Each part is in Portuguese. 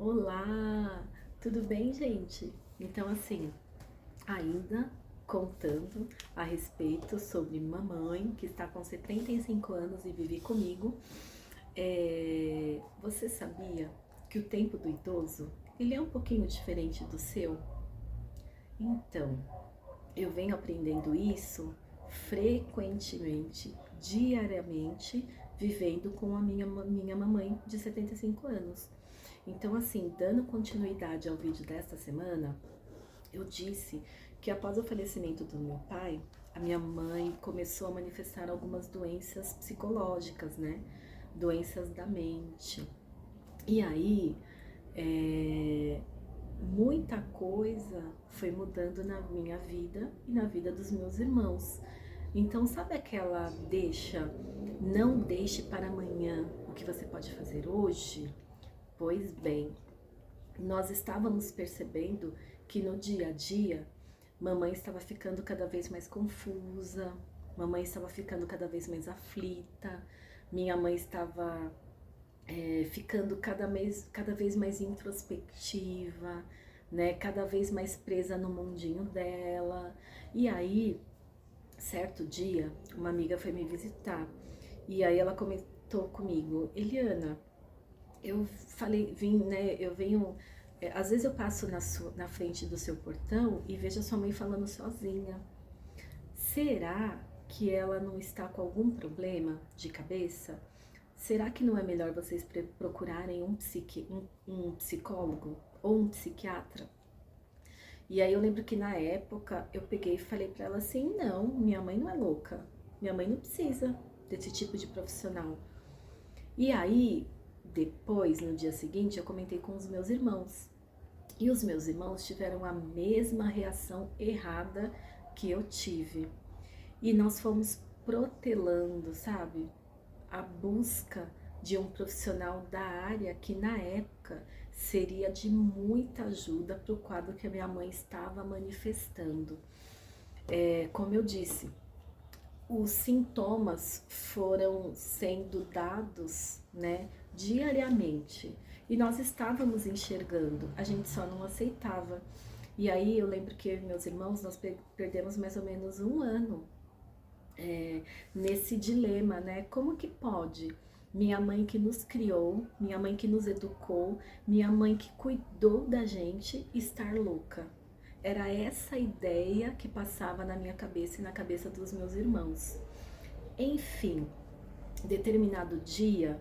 Olá, tudo bem, gente? Então, assim, ainda contando a respeito sobre mamãe, que está com 75 anos e vive comigo. Você sabia que o tempo do idoso, ele é um pouquinho diferente do seu? Então, eu venho aprendendo isso frequentemente, diariamente, vivendo com a minha mamãe de 75 anos. Então, assim, dando continuidade ao vídeo desta semana, eu disse que após o falecimento do meu pai, a minha mãe começou a manifestar algumas doenças psicológicas, né? Doenças da mente. E aí, é, muita coisa foi mudando na minha vida e na vida dos meus irmãos. Então, sabe aquela não deixe para amanhã o que você pode fazer hoje? Pois bem, nós estávamos percebendo que no dia a dia, mamãe estava ficando cada vez mais confusa, mamãe estava ficando cada vez mais aflita, minha mãe estava ficando cada vez mais introspectiva, né? Cada vez mais presa no mundinho dela. E aí, certo dia, uma amiga foi me visitar e aí ela comentou comigo, Eliana, eu falei, eu venho, às vezes eu passo na frente do seu portão e vejo a sua mãe falando sozinha. Será que ela não está com algum problema de cabeça? Será que não é melhor vocês procurarem um psicólogo ou um psiquiatra? E aí eu lembro que na época eu peguei e falei pra ela assim, não, minha mãe não é louca, minha mãe não precisa desse tipo de profissional. E aí, depois, no dia seguinte, eu comentei com os meus irmãos. E os meus irmãos tiveram a mesma reação errada que eu tive. E nós fomos protelando, sabe? A busca de um profissional da área que na época seria de muita ajuda para o quadro que a minha mãe estava manifestando. Como eu disse, os sintomas foram sendo dados, né, diariamente. E nós estávamos enxergando, a gente só não aceitava. E aí eu lembro que eu e meus irmãos, nós perdemos mais ou menos um ano nesse dilema, né? Como que pode minha mãe que nos criou, minha mãe que nos educou, minha mãe que cuidou da gente estar louca? Era essa ideia que passava na minha cabeça e na cabeça dos meus irmãos. Enfim, determinado dia,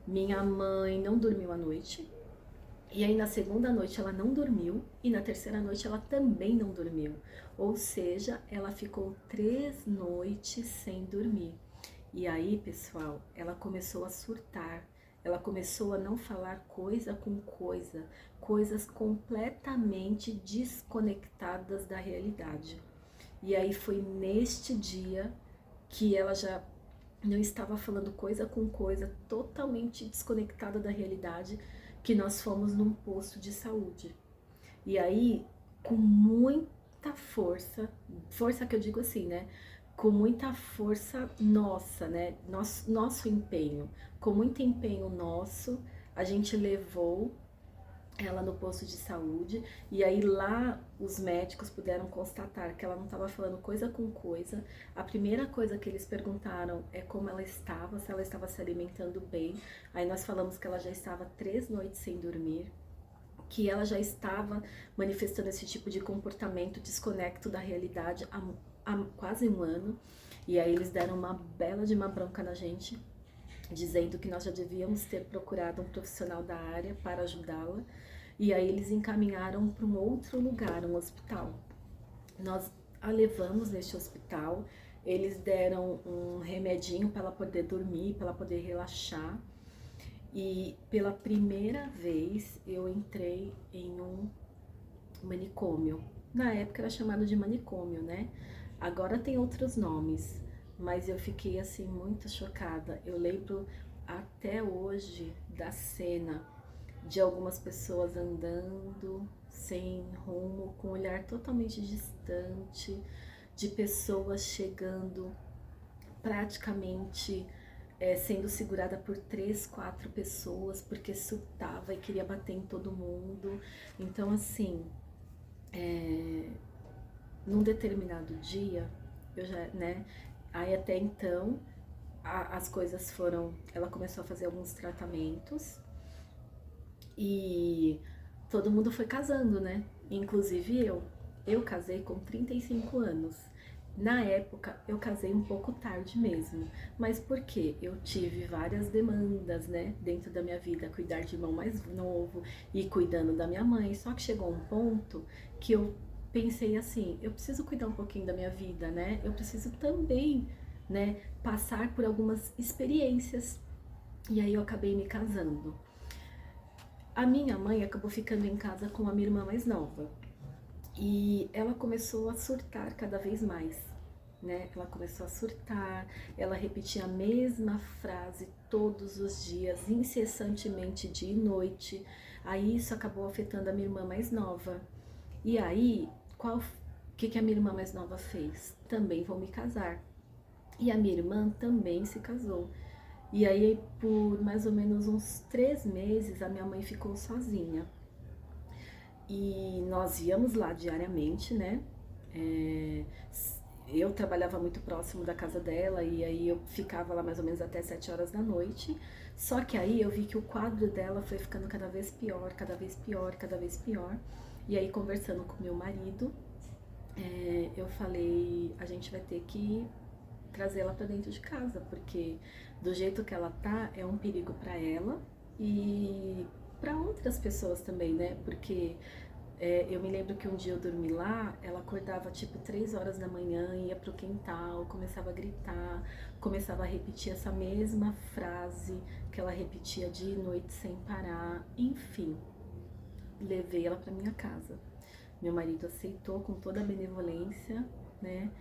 minha mãe não dormiu à noite. E aí na segunda noite ela não dormiu e na terceira noite ela também não dormiu. Ou seja, ela ficou 3 noites sem dormir. E aí, pessoal, ela começou a surtar. Ela começou a não falar coisa com coisa, coisas completamente desconectadas da realidade. E aí foi neste dia que ela já não estava falando coisa com coisa, totalmente desconectada da realidade, que nós fomos num posto de saúde. E aí, com muita força, força que eu digo assim, né? Com muita força nossa, né? Nosso empenho, com muito empenho nosso, a gente levou ela no posto de saúde, e aí lá os médicos puderam constatar que ela não estava falando coisa com coisa. A primeira coisa que eles perguntaram é como ela estava, se ela estava se alimentando bem. Aí nós falamos que ela já estava 3 noites sem dormir, que ela já estava manifestando esse tipo de comportamento desconecto da realidade há quase um ano. E aí eles deram uma bela de uma bronca na gente, dizendo que nós já devíamos ter procurado um profissional da área para ajudá-la. E aí eles encaminharam para um outro lugar, um hospital. Nós a levamos neste hospital, eles deram um remedinho para ela poder dormir, para ela poder relaxar. E pela primeira vez eu entrei em um manicômio. Na época era chamado de manicômio, né? Agora tem outros nomes, mas eu fiquei assim muito chocada. Eu lembro até hoje da cena de algumas pessoas andando sem rumo, com um olhar totalmente distante, de pessoas chegando praticamente sendo segurada por 3, 4 pessoas, porque surtava e queria bater em todo mundo. Então, assim, num determinado dia, eu já, né? Aí até então, as coisas foram. Ela começou a fazer alguns tratamentos e todo mundo foi casando, né? Inclusive eu. Eu casei com 35 anos. Na época, eu casei um pouco tarde mesmo. Mas por quê? Eu tive várias demandas, né? Dentro da minha vida. Cuidar de irmão mais novo e cuidando da minha mãe. Só que chegou um ponto que eu pensei assim, eu preciso cuidar um pouquinho da minha vida, né? Eu preciso também, né, passar por algumas experiências. E aí eu acabei me casando. A minha mãe acabou ficando em casa com a minha irmã mais nova. E ela começou a surtar cada vez mais, né? Ela começou a surtar, ela repetia a mesma frase todos os dias, incessantemente, dia e noite. Aí isso acabou afetando a minha irmã mais nova. E aí, que a minha irmã mais nova fez? Também vou me casar. E a minha irmã também se casou. E aí, por mais ou menos uns 3 meses, a minha mãe ficou sozinha. E nós íamos lá diariamente, né? É, eu trabalhava muito próximo da casa dela e aí eu ficava lá mais ou menos até 7 horas da noite. Só que aí eu vi que o quadro dela foi ficando cada vez pior, cada vez pior, cada vez pior. E aí, conversando com meu marido, eu falei: a gente vai ter que trazê-la para dentro de casa, porque do jeito que ela tá, é um perigo para ela e para outras pessoas também, né? Porque eu me lembro que um dia eu dormi lá, ela acordava tipo 3 horas da manhã, ia pro quintal, começava a gritar, começava a repetir essa mesma frase que ela repetia dia e noite sem parar. Enfim, levei ela para minha casa. Meu marido aceitou com toda a benevolência, né?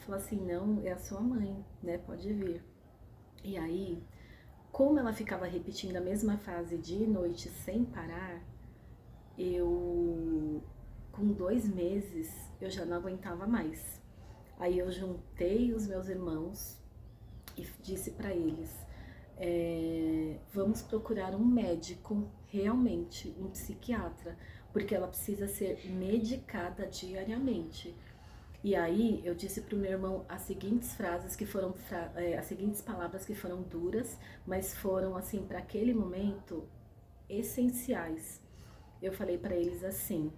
Falou assim: não, é a sua mãe, né? Pode vir. E aí, como ela ficava repetindo a mesma frase dia e noite sem parar, com 2 meses, eu já não aguentava mais. Aí eu juntei os meus irmãos e disse para eles: vamos procurar um médico, realmente, um psiquiatra, porque ela precisa ser medicada diariamente. E aí eu disse pro meu irmão as seguintes frases que foram as seguintes palavras que foram duras, mas foram assim para aquele momento essenciais. Eu falei para eles assim: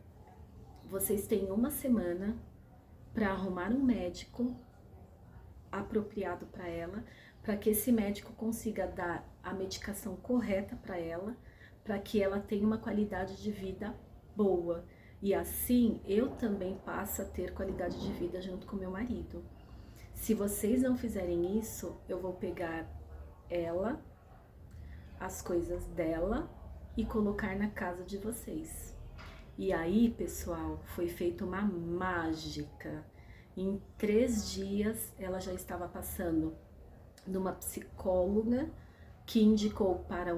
vocês têm uma semana para arrumar um médico apropriado para ela, para que esse médico consiga dar a medicação correta para ela, para que ela tenha uma qualidade de vida boa. E assim eu também passo a ter qualidade de vida junto com meu marido. Se vocês não fizerem isso, eu vou pegar ela, as coisas dela e colocar na casa de vocês. E aí, pessoal, foi feita uma mágica. Em 3 dias, ela já estava passando numa psicóloga que indicou para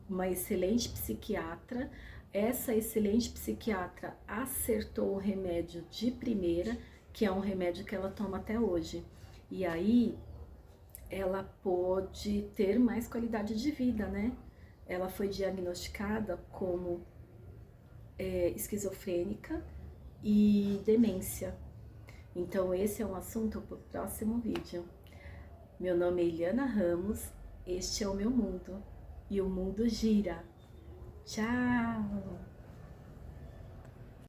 uma excelente psiquiatra. Essa excelente psiquiatra acertou o remédio de primeira, que é um remédio que ela toma até hoje. E aí, ela pôde ter mais qualidade de vida, né? Ela foi diagnosticada como esquizofrênica e demência. Então esse é um assunto para o próximo vídeo. Meu nome é Eliana Ramos, este é o meu mundo e o mundo gira. Tchau!